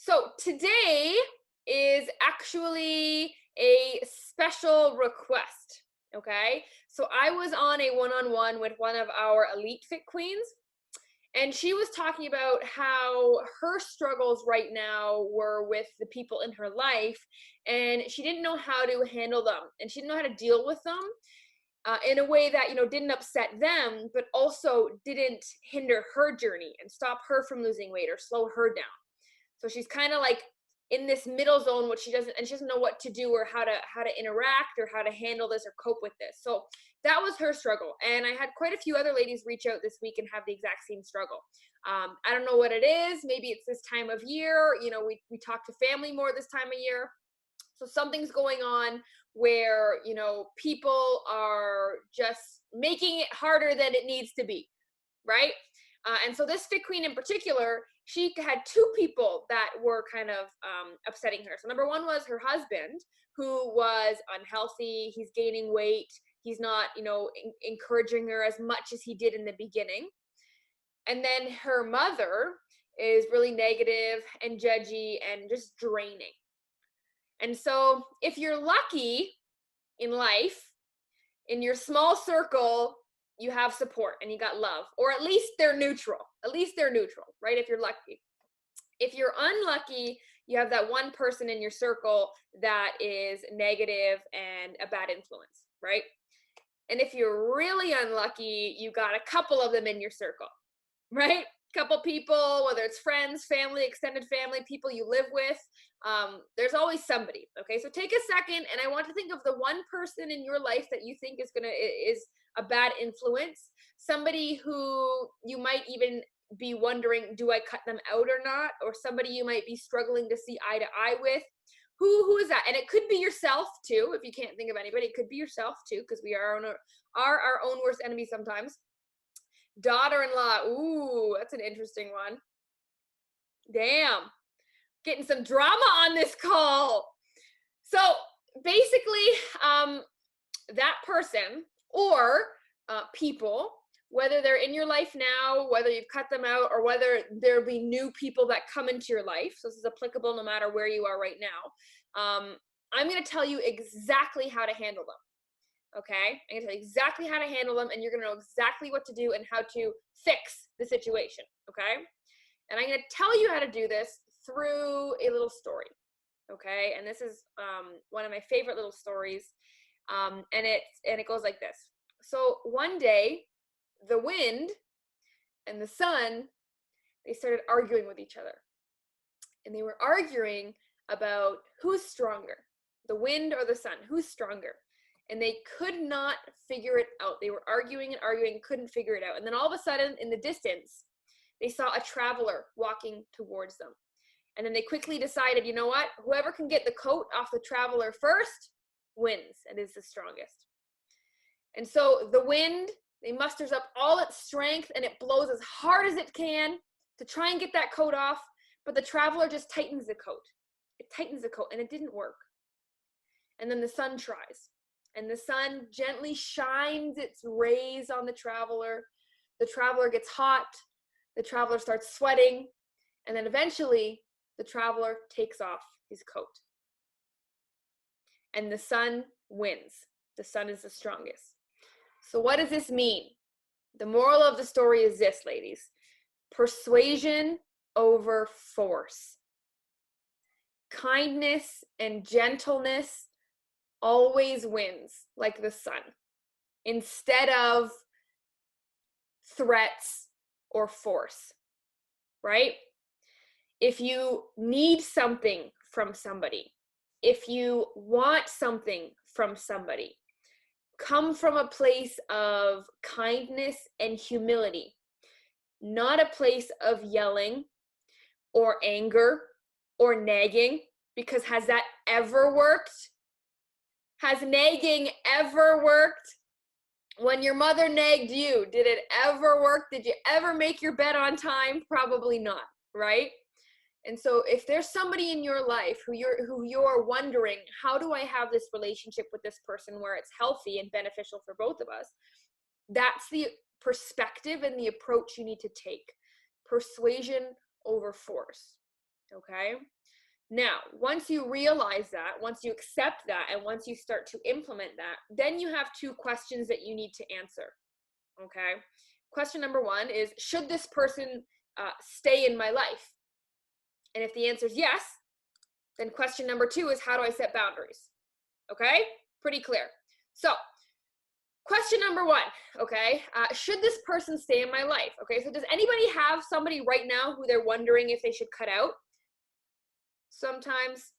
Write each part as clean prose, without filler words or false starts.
So today is actually a special request. Okay. So I was on a one on one with one of our elite fit queens, and she was talking about how her struggles right now were with the people in her life, and she didn't know how to handle them and she didn't know how to deal with them in a way that didn't upset them but also didn't hinder her journey and stop her from losing weight or slow her down. So she's kind of like in this middle zone, which she doesn't know what to do or how to interact or how to handle this or cope with this. So that was her struggle. And I had quite a few other ladies reach out this week and have the exact same struggle. I don't know what it is. Maybe it's this time of year. We talk to family more this time of year. So something's going on where, people are just making it harder than it needs to be, right? And so this fit queen in particular, she had two people that were kind of upsetting her. So number one was her husband, who was unhealthy. He's gaining weight. He's not, encouraging her as much as he did in the beginning. And then her mother is really negative and judgy and just draining. And so if you're lucky in life, in your small circle, you have support and you got love, or at least they're neutral. At least they're neutral, right? If you're lucky. If you're unlucky, you have that one person in your circle that is negative and a bad influence, right? And if you're really unlucky, you got a couple of them in your circle, right? Couple people, whether it's friends, family, extended family, people you live with. There's always somebody. Okay, so take a second, and I want to think of the one person in your life that you think is a bad influence. Somebody who you might even be wondering, do I cut them out or not? Or somebody you might be struggling to see eye to eye with. Who is that? And it could be yourself too. If you can't think of anybody, it could be yourself too, because we are our own worst enemy sometimes. Daughter-in-law. Ooh, that's an interesting one. Damn. Getting some drama on this call. So basically, that person or people, whether they're in your life now, whether you've cut them out, or whether there'll be new people that come into your life. So this is applicable no matter where you are right now. I'm going to tell you exactly how to handle them. Okay, I'm gonna tell you exactly how to handle them, and you're gonna know exactly what to do and how to fix the situation. Okay, and I'm gonna tell you how to do this through a little story. Okay, and this is one of my favorite little stories, and it goes like this. So one day, the wind and the sun, they started arguing with each other, and they were arguing about who's stronger, the wind or the sun, who's stronger. And they could not figure it out. They were arguing and arguing, couldn't figure it out. And then all of a sudden, in the distance, they saw a traveler walking towards them. And then they quickly decided, you know what? Whoever can get the coat off the traveler first wins and is the strongest. And so the wind, it musters up all its strength and it blows as hard as it can to try and get that coat off. But the traveler just tightens the coat. It tightens the coat and it didn't work. And then the sun tries. And the sun gently shines its rays on the traveler. The traveler gets hot. The traveler starts sweating. And then eventually, the traveler takes off his coat. And the sun wins. The sun is the strongest. So what does this mean? The moral of the story is this, ladies. Persuasion over force. Kindness and gentleness always wins, like the sun, instead of threats or force, right? If you need something from somebody, if you want something from somebody, come from a place of kindness and humility, not a place of yelling or anger or nagging, because has that ever worked? Has nagging ever worked? When your mother nagged you, did it ever work? Did you ever make your bed on time? Probably not, right? And so if there's somebody in your life who you're wondering, how do I have this relationship with this person where it's healthy and beneficial for both of us? That's the perspective and the approach you need to take. Persuasion over force. okay? Now, once you realize that, once you accept that, and once you start to implement that, then you have two questions that you need to answer, okay? Question number one is, should this person stay in my life? And if the answer is yes, then question number two is, how do I set boundaries? Okay, pretty clear. So question number one, okay, should this person stay in my life? Okay, so does anybody have somebody right now who they're wondering if they should cut out? Sometimes.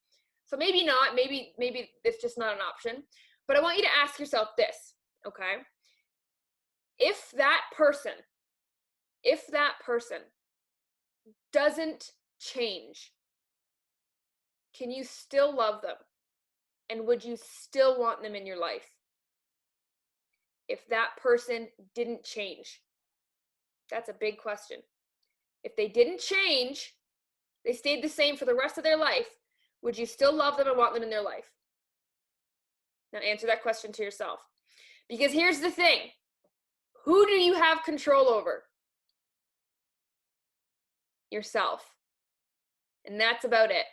So maybe not, maybe it's just not an option. But I want you to ask yourself this, okay? If that person doesn't change, can you still love them? And would you still want them in your life? If that person didn't change, that's a big question. If they didn't change, they stayed the same for the rest of their life, would you still love them and want them in their life? Now answer that question to yourself. Because here's the thing. Who do you have control over? Yourself. And that's about it.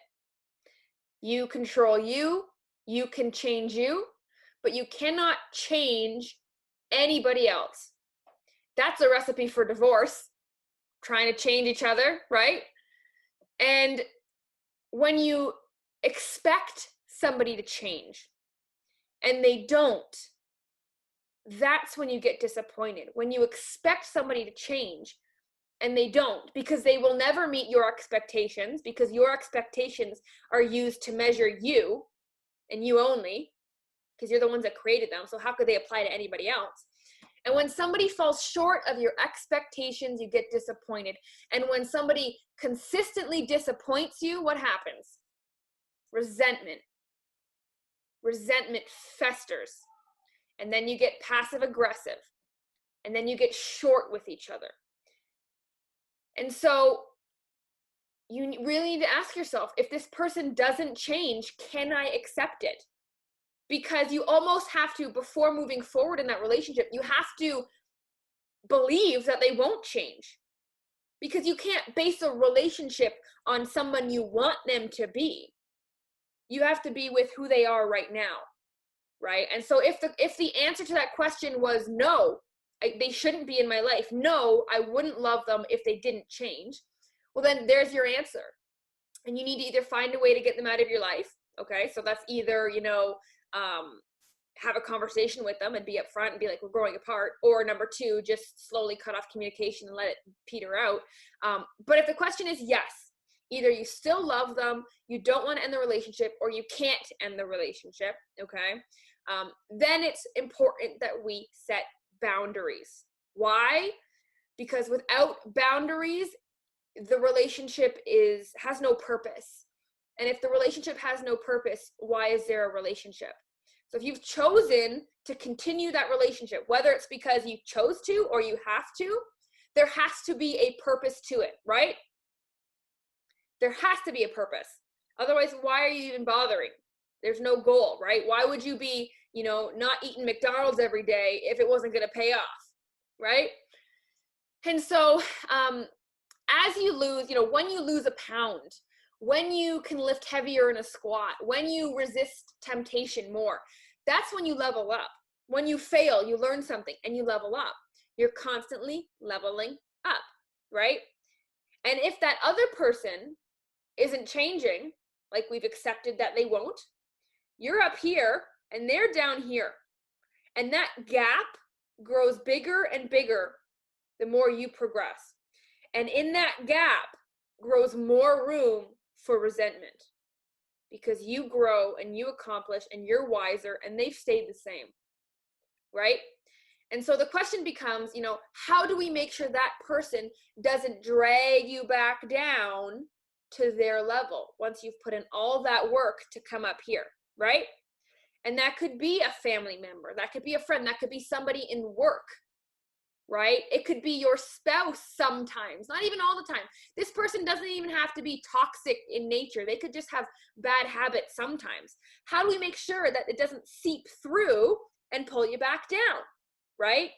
You control you. You can change you, but you cannot change anybody else. That's a recipe for divorce. Trying to change each other, right? And when you expect somebody to change and they don't, that's when you get disappointed. When you expect somebody to change and they don't, because they will never meet your expectations, because your expectations are used to measure you and you only, because you're the ones that created them. So how could they apply to anybody else? And when somebody falls short of your expectations, you get disappointed. And when somebody consistently disappoints you, what happens? Resentment. Resentment festers. And then you get passive aggressive. And then you get short with each other. And so you really need to ask yourself, if this person doesn't change, can I accept it? Because you almost have to, before moving forward in that relationship, you have to believe that they won't change. Because you can't base a relationship on someone you want them to be. You have to be with who they are right now, right? And so if the answer to that question was no, they shouldn't be in my life, no, I wouldn't love them if they didn't change, well, then there's your answer. And you need to either find a way to get them out of your life, okay? So that's either, have a conversation with them and be upfront and be like, we're growing apart, or number two, just slowly cut off communication and let it peter out. But if the question is yes, either you still love them, you don't want to end the relationship, or you can't end the relationship, okay? Then it's important that we set boundaries. Why? Because without boundaries, the relationship has no purpose. And if the relationship has no purpose, why is there a relationship? So if you've chosen to continue that relationship, whether it's because you chose to or you have to, there has to be a purpose to it, right? There has to be a purpose. Otherwise, why are you even bothering? There's no goal, right? Why would you be, not eating McDonald's every day if it wasn't going to pay off, right? And so as you lose, when you lose a pound, when you can lift heavier in a squat, when you resist temptation more, that's when you level up. When you fail, you learn something and you level up. You're constantly leveling up, right? And if that other person isn't changing, like we've accepted that they won't, you're up here and they're down here. And that gap grows bigger and bigger the more you progress. And in that gap grows more room for resentment, because you grow and you accomplish and you're wiser and they've stayed the same, right? And so the question becomes, how do we make sure that person doesn't drag you back down to their level once you've put in all that work to come up here, right? And that could be a family member, that could be a friend, that could be somebody in work, right? It could be your spouse sometimes, not even all the time. This person doesn't even have to be toxic in nature. They could just have bad habits sometimes. How do we make sure that it doesn't seep through and pull you back down, right?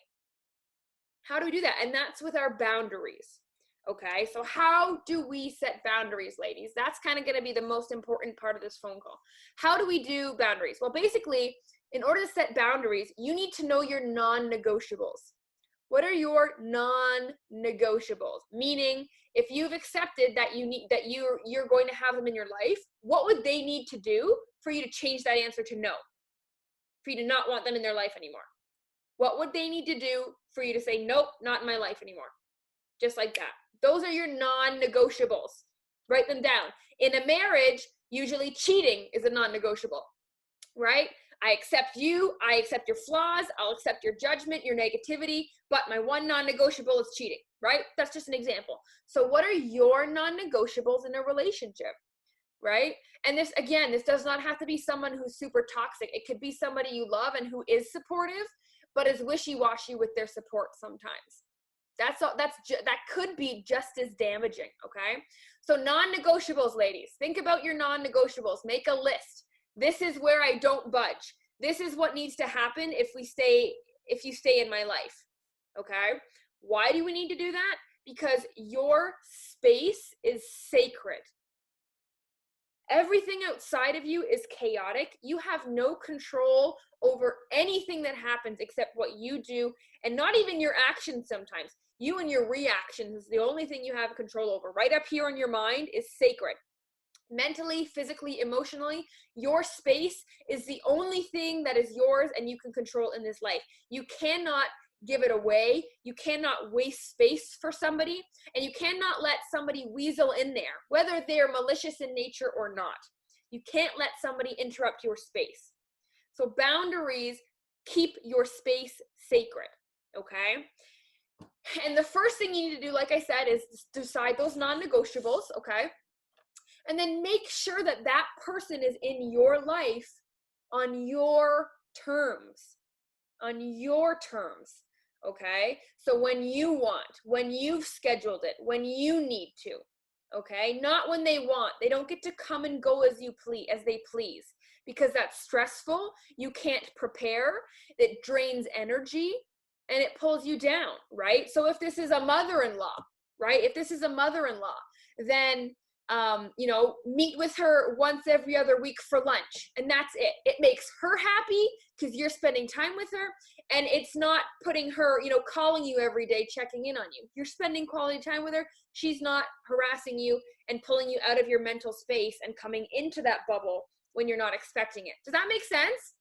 How do we do that? And that's with our boundaries. Okay, so how do we set boundaries, ladies? That's kind of going to be the most important part of this phone call. How do we do boundaries? Well, basically, in order to set boundaries, you need to know your non-negotiables. What are your non-negotiables? Meaning, if you've accepted that you're going to have them in your life, what would they need to do for you to change that answer to no? For you to not want them in their life anymore? What would they need to do for you to say, nope, not in my life anymore? Just like that. Those are your non-negotiables. Write them down. In a marriage, usually cheating is a non-negotiable, right? I accept you, I accept your flaws, I'll accept your judgment, your negativity, but my one non-negotiable is cheating, right? That's just an example. So what are your non-negotiables in a relationship, right? And this, again, this does not have to be someone who's super toxic. It could be somebody you love and who is supportive, but is wishy-washy with their support sometimes. That could be just as damaging, okay? So non-negotiables, ladies. Think about your non-negotiables. Make a list. This is where I don't budge. This is what needs to happen if you stay in my life, okay? Why do we need to do that? Because your space is sacred. Everything outside of you is chaotic. You have no control over anything that happens except what you do, and not even your actions sometimes. You and your reactions is the only thing you have control over. Right up here in your mind is sacred. Mentally, physically, emotionally, your space is the only thing that is yours and you can control in this life. You cannot give it away. You cannot waste space for somebody, and you cannot let somebody weasel in there, whether they're malicious in nature or not. You can't let somebody interrupt your space. So boundaries keep your space sacred, okay? And the first thing you need to do, like I said, is decide those non-negotiables, okay? And then make sure that that person is in your life on your terms, okay? So when you want, when you've scheduled it, when you need to, okay? Not when they want. They don't get to come and go as they please, because that's stressful. You can't prepare. It drains energy and it pulls you down, right? So if this is a mother-in-law, right? If this is a mother-in-law, then meet with her once every other week for lunch, and that's it. It makes her happy because you're spending time with her, and it's not putting her, calling you every day, checking in on you. You're spending quality time with her. She's not harassing you and pulling you out of your mental space and coming into that bubble when you're not expecting it. Does that make sense?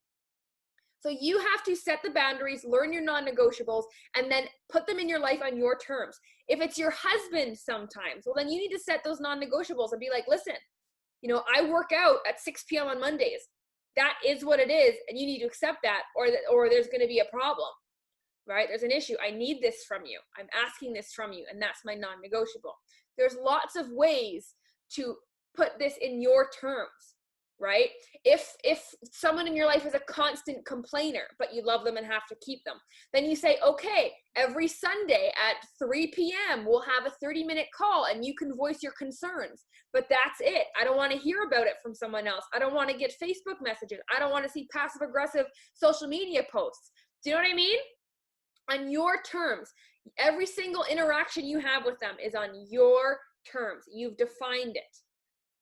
So you have to set the boundaries, learn your non-negotiables, and then put them in your life on your terms. If it's your husband sometimes, well, then you need to set those non-negotiables and be like, listen, I work out at 6 p.m. on Mondays. That is what it is, and you need to accept that, or there's going to be a problem, right? There's an issue. I need this from you. I'm asking this from you, and that's my non-negotiable. There's lots of ways to put this in your terms, right? If someone in your life is a constant complainer, but you love them and have to keep them, then you say, okay, every Sunday at 3 p.m. we'll have a 30-minute call and you can voice your concerns, but that's it. I don't want to hear about it from someone else. I don't want to get Facebook messages. I don't want to see passive aggressive social media posts. Do you know what I mean? On your terms. Every single interaction you have with them is on your terms. You've defined it.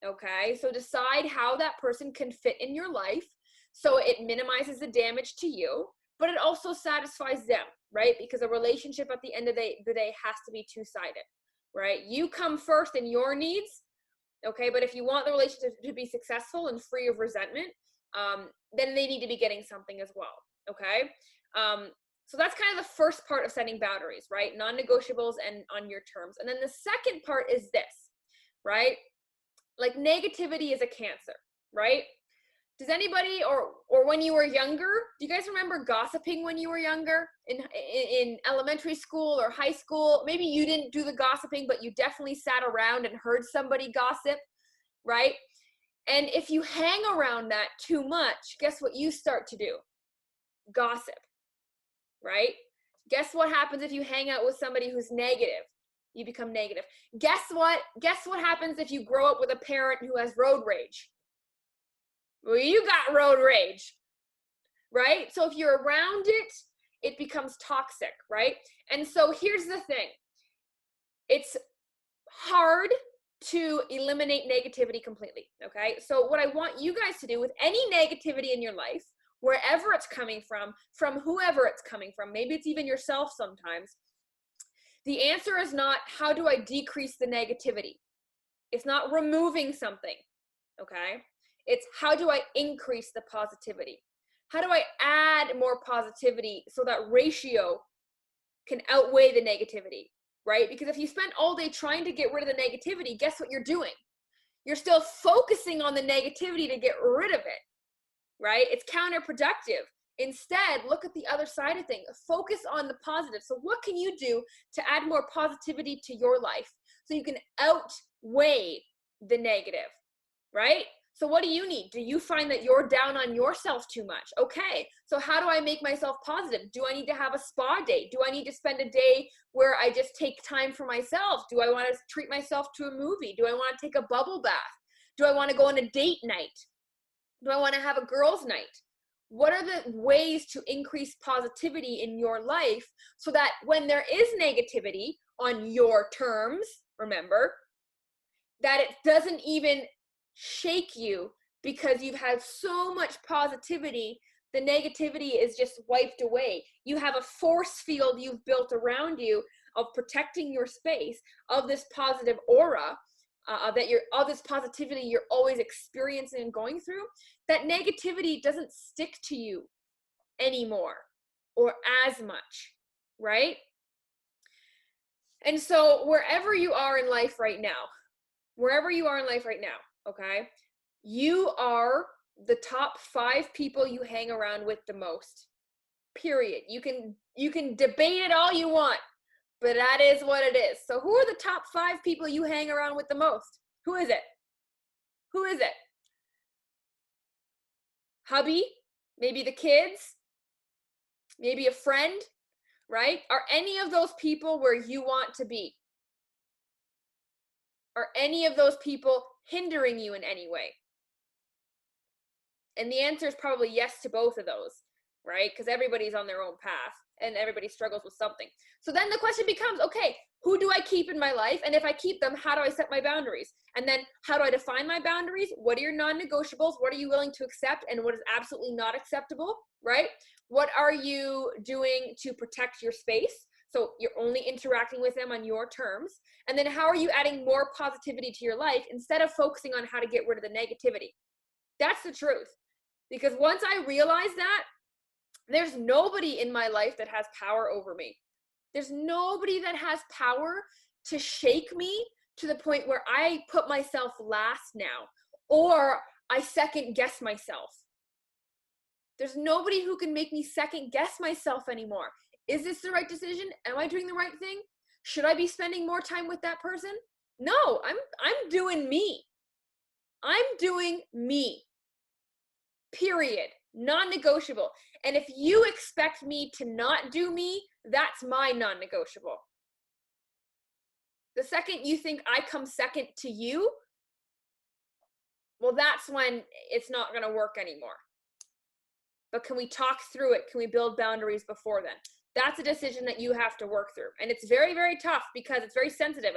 Okay, so decide how that person can fit in your life so it minimizes the damage to you, but it also satisfies them, right? Because a relationship at the end of the day has to be two-sided, right? You come first in your needs, okay? But if you want the relationship to be successful and free of resentment, then they need to be getting something as well, okay? So that's kind of the first part of setting boundaries, right? Non-negotiables and on your terms. And then the second part is this, right? Like negativity is a cancer, right? Does anybody, or when you were younger, do you guys remember gossiping when you were younger in elementary school or high school? Maybe you didn't do the gossiping, but you definitely sat around and heard somebody gossip, right? And if you hang around that too much, guess what you start to do? Gossip, right? Guess what happens if you hang out with somebody who's negative? You become negative. Guess what happens if you grow up with a parent who has road rage? Well, you got road rage, right? So if you're around it, it becomes toxic, right? And so here's the thing. It's hard to eliminate negativity completely, okay? So what I want you guys to do with any negativity in your life, wherever it's coming from whoever it's coming from, maybe it's even yourself sometimes, the answer is not how do I decrease the negativity? It's not removing something, okay? It's how do I increase the positivity? How do I add more positivity so that ratio can outweigh the negativity, right? Because if you spend all day trying to get rid of the negativity, guess what you're doing? You're still focusing on the negativity to get rid of it, right? It's counterproductive. Instead, look at the other side of things. Focus on the positive. So what can you do to add more positivity to your life so you can outweigh the negative, right? So what do you need? Do you find that you're down on yourself too much? Okay, so how do I make myself positive? Do I need to have a spa day? Do I need to spend a day where I just take time for myself? Do I want to treat myself to a movie? Do I want to take a bubble bath? Do I want to go on a date night? Do I want to have a girls' night? What are the ways to increase positivity in your life so that when there is negativity on your terms, remember, that it doesn't even shake you because you've had so much positivity, the negativity is just wiped away. You have a force field you've built around you of protecting your space, of this positive aura, of this positivity you're always experiencing and going through. That negativity doesn't stick to you anymore or as much, right? And so wherever you are in life right now, okay, you are the top 5 people you hang around with the most, period. You can debate it all you want, but that is what it is. So who are the top 5 people you hang around with the most? Who is it? Who is it? Hubby? Maybe the kids? Maybe a friend, right? Are any of those people where you want to be? Are any of those people hindering you in any way? And the answer is probably yes to both of those, right? Because everybody's on their own path and everybody struggles with something. So then the question becomes, okay, who do I keep in my life? And if I keep them, how do I set my boundaries? And then how do I define my boundaries? What are your non-negotiables? What are you willing to accept? And what is absolutely not acceptable, right? What are you doing to protect your space? So you're only interacting with them on your terms. And then how are you adding more positivity to your life instead of focusing on how to get rid of the negativity? That's the truth. Because once I realized that, there's nobody in my life that has power over me. There's nobody that has power to shake me to the point where I put myself last now, or I second guess myself. There's nobody who can make me second guess myself anymore. Is this the right decision? Am I doing the right thing? Should I be spending more time with that person? No, I'm doing me. I'm doing me. Period. Non-negotiable. And if you expect me to not do me, that's my non-negotiable. The second you think I come second to you, well, that's when it's not going to work anymore. But can we talk through it? Can we build boundaries before then? That's a decision that you have to work through. And it's very, very tough because it's very sensitive.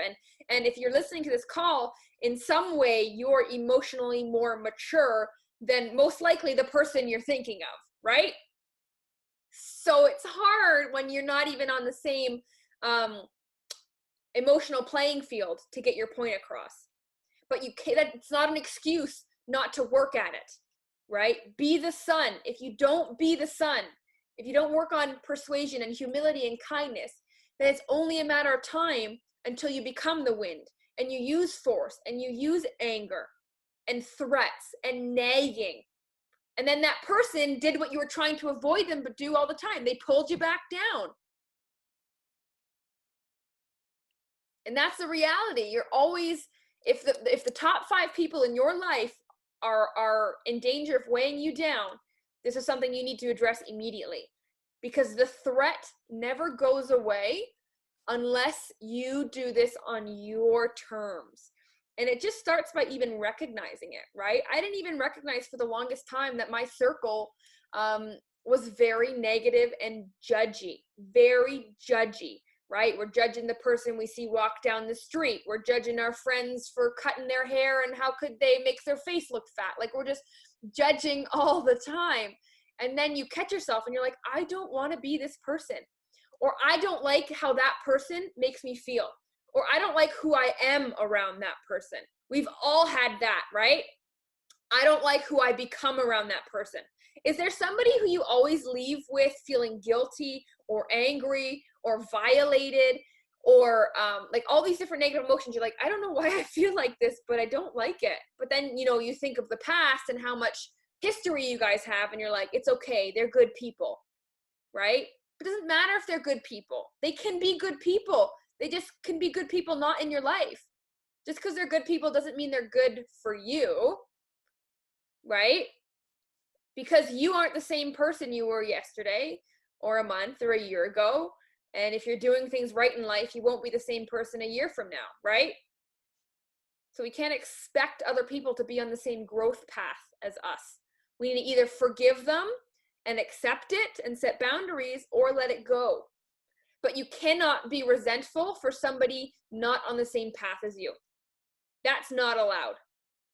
And if you're listening to this call, in some way, you're emotionally more mature than most likely the person you're thinking of, right? So it's hard when you're not even on the same emotional playing field to get your point across. But you can't, it's not an excuse not to work at it, right? Be the sun. If you don't be the sun, if you don't work on persuasion and humility and kindness, then it's only a matter of time until you become the wind and you use force and you use anger and threats and nagging. And then that person did what you were trying to avoid them but do all the time. They pulled you back down. And that's the reality. You're always, if the top 5 people in your life are in danger of weighing you down, this is something you need to address immediately. Because the threat never goes away unless you do this on your terms. And it just starts by even recognizing it, right? I didn't even recognize for the longest time that my circle was very negative and judgy, very judgy, right? We're judging the person we see walk down the street. We're judging our friends for cutting their hair and how could they make their face look fat. Like we're just judging all the time. And then you catch yourself and you're like, I don't want to be this person. Or I don't like how that person makes me feel. Or I don't like who I am around that person. We've all had that, right? I don't like who I become around that person. Is there somebody who you always leave with feeling guilty or angry or violated or like all these different negative emotions? You're like, I don't know why I feel like this, but I don't like it. But then, you know, you think of the past and how much history you guys have and you're like, it's okay. They're good people, right? It doesn't matter if they're good people. They can be good people. They just can be good people not in your life. Just because they're good people doesn't mean they're good for you, right? Because you aren't the same person you were yesterday or a month or a year ago. And if you're doing things right in life, you won't be the same person a year from now, right? So we can't expect other people to be on the same growth path as us. We need to either forgive them and accept it and set boundaries or let it go. But you cannot be resentful for somebody not on the same path as you. That's not allowed,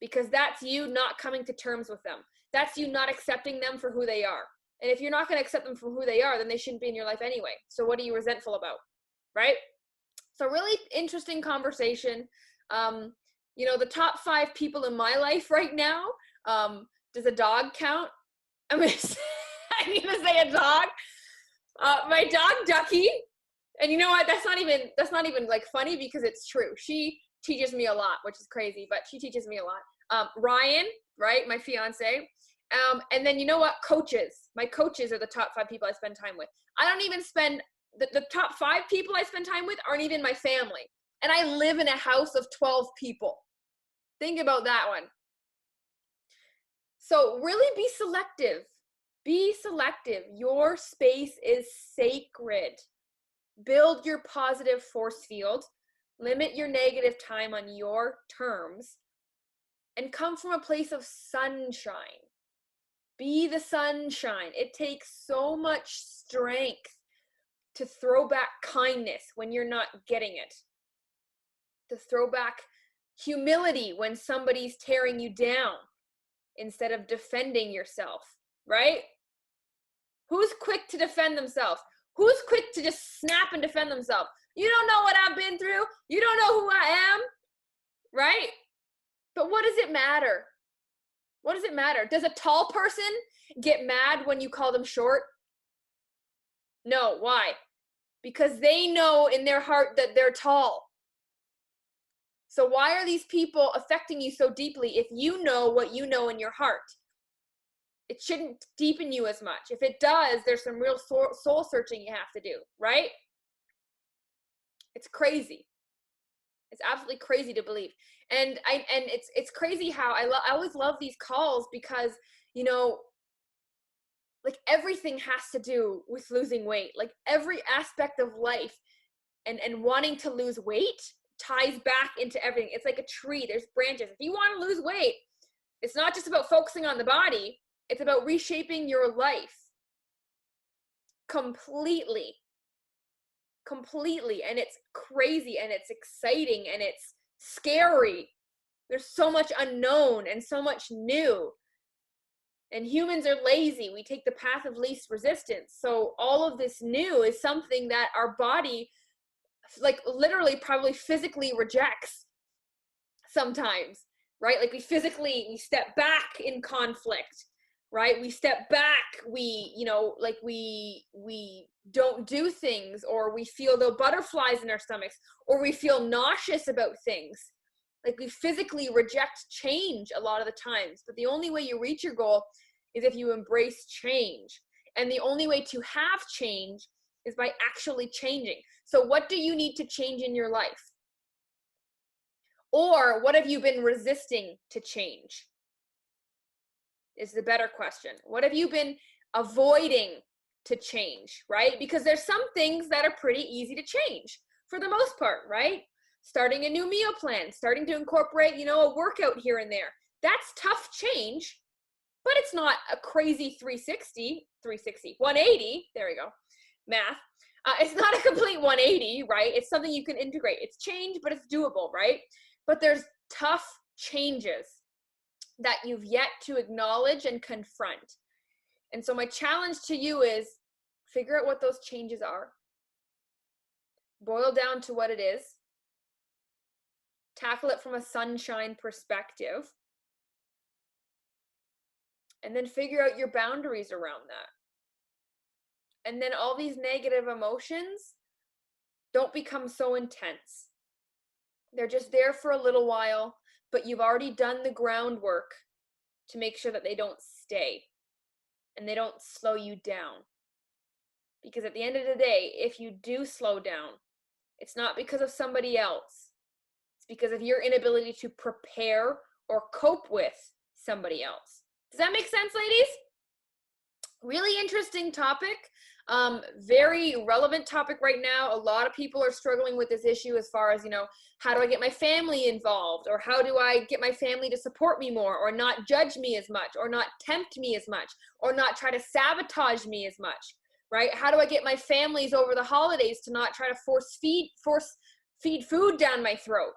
because that's you not coming to terms with them. That's you not accepting them for who they are. And if you're not going to accept them for who they are, then they shouldn't be in your life anyway. So what are you resentful about, right? So really interesting conversation. You know, the top 5 people in my life right now, does a dog count? I'm gonna say, I need to say a dog. My dog Ducky, and you know what? That's not even like funny because it's true. She teaches me a lot, which is crazy, but she teaches me a lot. Ryan, right? My fiance. And then you know what? Coaches. My coaches are the top 5 people I spend time with. I don't even spend, the top 5 people I spend time with aren't even my family. And I live in a house of 12 people. Think about that one. So really be selective. Be selective. Your space is sacred. Build your positive force field. Limit your negative time on your terms. And come from a place of sunshine. Be the sunshine. It takes so much strength to throw back kindness when you're not getting it. To throw back humility when somebody's tearing you down instead of defending yourself, right? Who's quick to defend themselves? Who's quick to just snap and defend themselves? You don't know what I've been through. You don't know who I am, right? But what does it matter? What does it matter? Does a tall person get mad when you call them short? No, why? Because they know in their heart that they're tall. So why are these people affecting you so deeply if you know what you know in your heart? It shouldn't deepen you as much. If it does, there's some real soul searching you have to do, right? It's crazy. It's absolutely crazy to believe. And it's crazy how I always love these calls because, you know, like everything has to do with losing weight. Like every aspect of life and wanting to lose weight ties back into everything. It's like a tree. There's branches. If you want to lose weight, it's not just about focusing on the body. It's about reshaping your life completely. And it's crazy and it's exciting and it's scary. There's so much unknown and so much new. And humans are lazy. We take the path of least resistance. So all of this new is something that our body, like literally probably physically rejects sometimes, right? Like we step back in conflict, right? We step back, we don't do things, or we feel the butterflies in our stomachs, or we feel nauseous about things. Like we physically reject change a lot of the times, but the only way you reach your goal is if you embrace change. And the only way to have change is by actually changing. So what do you need to change in your life? Or what have you been resisting to change? Is the better question. What have you been avoiding to change, right? Because there's some things that are pretty easy to change for the most part, right? Starting a new meal plan, starting to incorporate, a workout here and there. That's tough change, but it's not a crazy 180, there we go, math. It's not a complete 180, right? It's something you can integrate. It's change, but it's doable, right? But there's tough changes that you've yet to acknowledge and confront. And so my challenge to you is figure out what those changes are. Boil down to what it is. Tackle it from a sunshine perspective. And then figure out your boundaries around that. And then all these negative emotions don't become so intense. They're just there for a little while, but you've already done the groundwork to make sure that they don't stay and they don't slow you down. Because at the end of the day, if you do slow down, it's not because of somebody else. It's because of your inability to prepare or cope with somebody else. Does that make sense, ladies? Really interesting topic. Very relevant topic right now. A lot of people are struggling with this issue as far as, how do I get my family involved? Or how do I get my family to support me more, or not judge me as much, or not tempt me as much, or not try to sabotage me as much, right? How do I get my families over the holidays to not try to force feed food down my throat,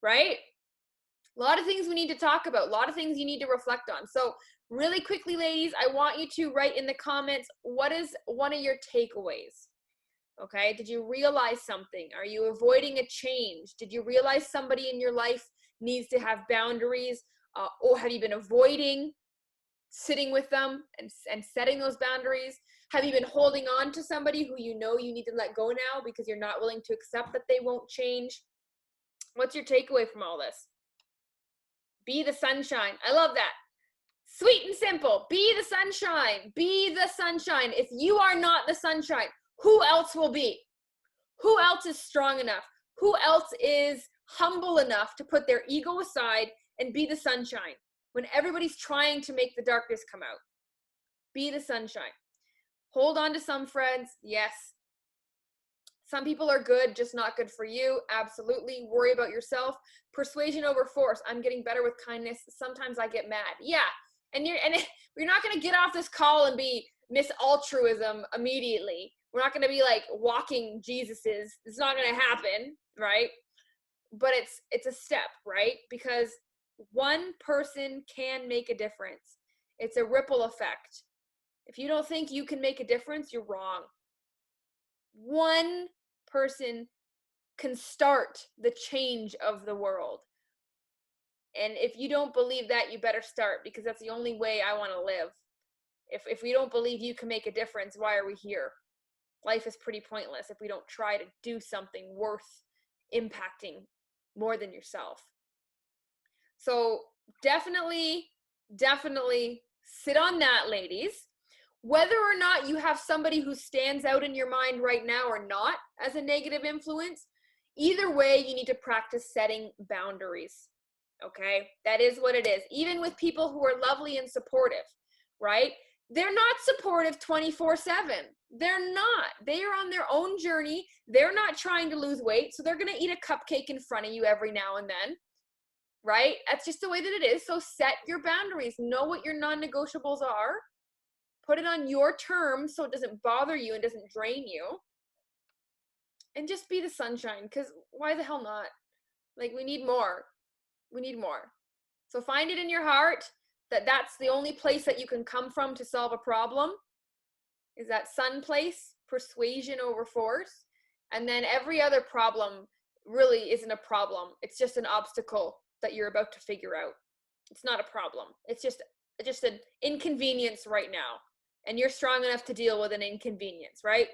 right? A lot of things we need to talk about, a lot of things you need to reflect on. So really quickly, ladies, I want you to write in the comments, what is one of your takeaways? Okay, did you realize something? Are you avoiding a change? Did you realize somebody in your life needs to have boundaries? Or have you been avoiding sitting with them and setting those boundaries? Have you been holding on to somebody who you need to let go now because you're not willing to accept that they won't change? What's your takeaway from all this? Be the sunshine. I love that. Sweet and simple. Be the sunshine. Be the sunshine. If you are not the sunshine, who else will be? Who else is strong enough? Who else is humble enough to put their ego aside and be the sunshine when everybody's trying to make the darkness come out? Be the sunshine. Hold on to some friends. Yes. Some people are good, just not good for you. Absolutely. Worry about yourself. Persuasion over force. I'm getting better with kindness. Sometimes I get mad. Yeah. And you're not going to get off this call and be Miss Altruism immediately. We're not going to be like walking Jesuses. It's not going to happen, right? But it's a step, right? Because one person can make a difference. It's a ripple effect. If you don't think you can make a difference, you're wrong. One person can start the change of the world. And if you don't believe that, you better start, because that's the only way I want to live. If we don't believe you can make a difference, why are we here? Life is pretty pointless if we don't try to do something worth impacting more than yourself. So definitely sit on that, ladies. Whether or not you have somebody who stands out in your mind right now or not as a negative influence, either way, you need to practice setting boundaries. Okay? That is what it is. Even with people who are lovely and supportive, right? They're not supportive 24/7. They're not. They are on their own journey. They're not trying to lose weight, so they're going to eat a cupcake in front of you every now and then, right? That's just the way that it is. So set your boundaries. Know what your non-negotiables are. Put it on your terms so it doesn't bother you and doesn't drain you. And just be the sunshine, because why the hell not? Like, we need more. We need more. So find it in your heart that that's the only place that you can come from to solve a problem, is that sun place, persuasion over force. And then every other problem really isn't a problem. It's just an obstacle that you're about to figure out. It's not a problem. It's just an inconvenience right now. And you're strong enough to deal with an inconvenience, right?